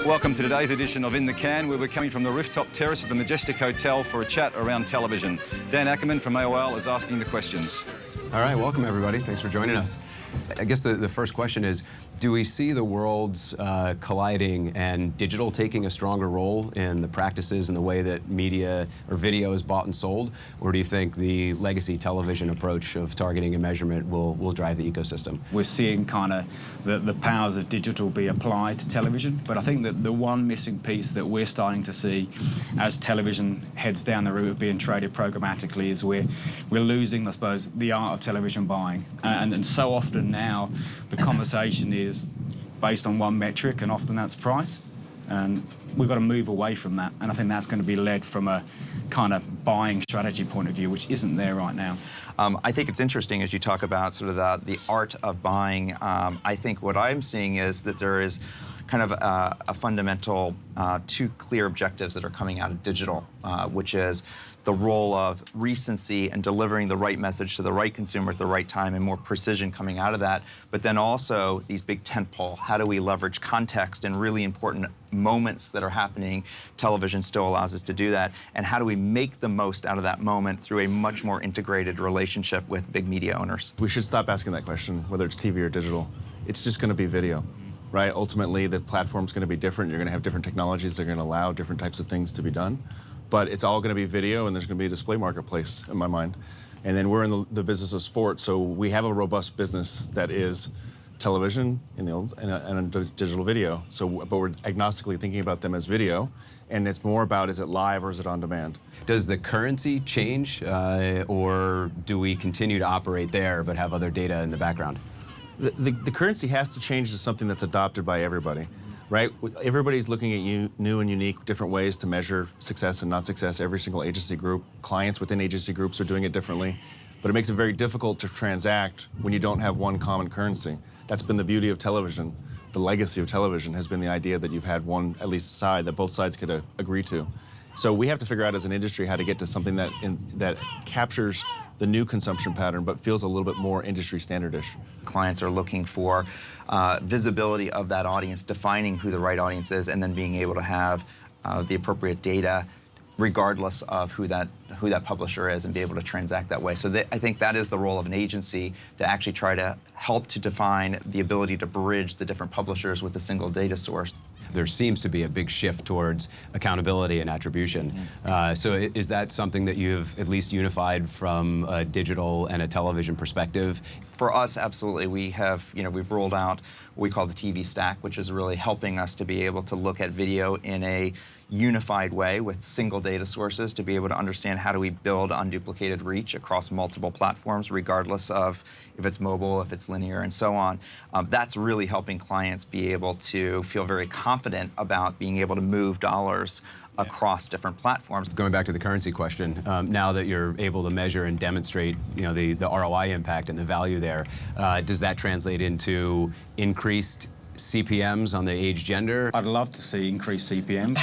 Welcome to today's edition of In the Can, where we're coming from the rooftop terrace of the Majestic Hotel for a chat around television. Dan Ackerman from AOL is asking the questions. All right, welcome everybody. Thanks for joining us. I guess the first question is, do we see the worlds colliding and digital taking a stronger role in the practices and the way that media or video is bought and sold? Or do you think the legacy television approach of targeting and measurement will drive the ecosystem? We're seeing kind of the powers of digital be applied to television, but I think that the one missing piece that we're starting to see as television heads down the route of being traded programmatically is we're losing, I suppose, the art of television buying. And so often now the conversation is based on one metric, and often that's price. And we've got to move away from that. And I think that's going to be led from a kind of buying strategy point of view, which isn't there right now. I think it's interesting as you talk about sort of the art of buying. I think what I'm seeing is that there is kind of a fundamental two clear objectives that are coming out of digital, which is the role of recency and delivering the right message to the right consumer at the right time and more precision coming out of that. But then also these big tentpole, how do we leverage context and really important moments that are happening? Television still allows us to do that. And how do we make the most out of that moment through a much more integrated relationship with big media owners? We should stop asking that question, whether it's TV or digital. It's just going to be video, right? Ultimately, the platform's going to be different. You're going to have different technologies that are going to allow different types of things to be done. But it's all going to be video, and there's going to be a display marketplace in my mind. And then we're in the business of sports, so we have a robust business that is television and a digital video. So, but we're agnostically thinking about them as video, and it's more about, is it live or is it on demand? Does the currency change, or do we continue to operate there but have other data in the background? The currency has to change to something that's adopted by everybody. Right? Everybody's looking at new and unique different ways to measure success and not success. Every single agency group, clients within agency groups are doing it differently. But it makes it very difficult to transact when you don't have one common currency. That's been the beauty of television. The legacy of television has been the idea that you've had one, at least side, that both sides could agree to. So we have to figure out as an industry how to get to something that captures the new consumption pattern, but feels a little bit more industry standardish. Clients are looking for visibility of that audience, defining who the right audience is, and then being able to have the appropriate data regardless of who that publisher is and be able to transact that way. So I think that is the role of an agency, to actually try to help to define the ability to bridge the different publishers with a single data source. There seems to be a big shift towards accountability and attribution. So is that something that you've at least unified from a digital and a television perspective? For us, absolutely. We have, we've rolled out what we call the TV stack, which is really helping us to be able to look at video in a unified way with single data sources, to be able to understand how do we build unduplicated reach across multiple platforms, regardless of if it's mobile, if it's linear, and so on. That's really helping clients be able to feel very confident about being able to move dollars across different platforms. Going back to the currency question, now that you're able to measure and demonstrate, the ROI impact and the value there, does that translate into increased CPMs on the age gender? I'd love to see increased CPMs.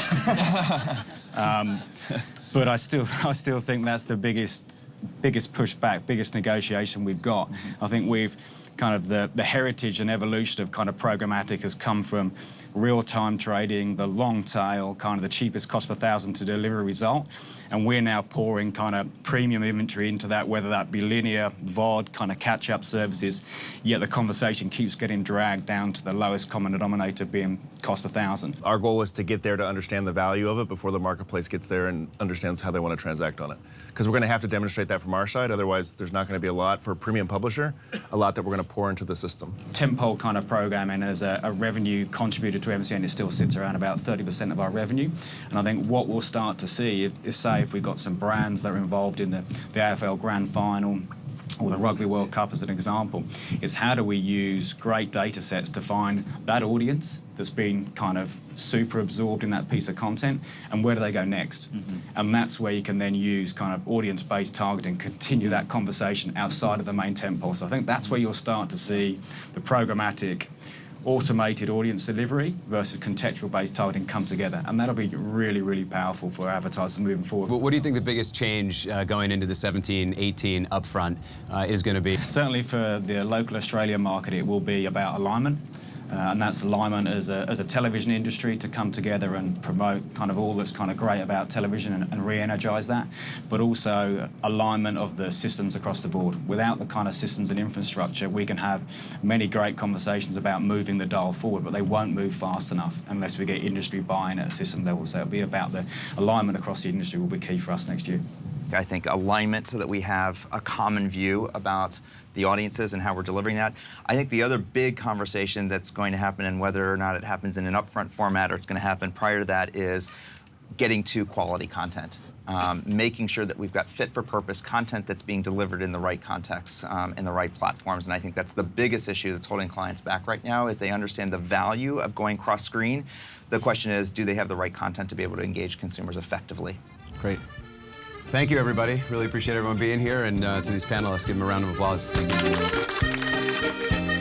But I still think that's the biggest pushback, biggest negotiation we've got. I think we've kind of the heritage and evolution of kind of programmatic has come from real-time trading, the long tail, kind of the cheapest cost per thousand to deliver a result. And we're now pouring kind of premium inventory into that, whether that be linear, VOD, kind of catch-up services, yet the conversation keeps getting dragged down to the lowest common denominator being cost per thousand. Our goal is to get there to understand the value of it before the marketplace gets there and understands how they want to transact on it. Because we're going to have to demonstrate that from our side, otherwise there's not going to be a lot for a premium publisher, a lot that we're going to pour into the system. Tentpole kind of programming as a revenue contributor to MCN, it still sits around about 30% of our revenue. And I think what we'll start to see is, say, if we've got some brands that are involved in the AFL Grand Final or the Rugby World Cup as an example, is how do we use great data sets to find that audience that's been kind of super absorbed in that piece of content, and where do they go next? And that's where you can then use kind of audience-based targeting, continue that conversation outside of the main tentpole. So I think that's where you'll start to see the programmatic automated audience delivery versus contextual-based targeting come together, and that'll be really, really powerful for advertisers moving forward. What do you think the biggest change going into the 17-18 upfront is going to be? Certainly for the local Australian market, it will be about alignment. and that's alignment as a television industry to come together and promote kind of all that's kind of great about television and re-energize that, but also alignment of the systems across the board. Without the kind of systems and infrastructure, we can have many great conversations about moving the dial forward, but they won't move fast enough unless we get industry buy-in at a system level. So it'll be about the alignment across the industry will be key for us next year. I think alignment so that we have a common view about the audiences and how we're delivering that. I think the other big conversation that's going to happen, and whether or not it happens in an upfront format or it's going to happen prior to that, is getting to quality content. Making sure that we've got fit-for-purpose content that's being delivered in the right context, in the right platforms. And I think that's the biggest issue that's holding clients back right now, is they understand the value of going cross-screen. The question is, do they have the right content to be able to engage consumers effectively? Great. Thank you, everybody. Really appreciate everyone being here. And to these panelists, give them a round of applause. Thank you.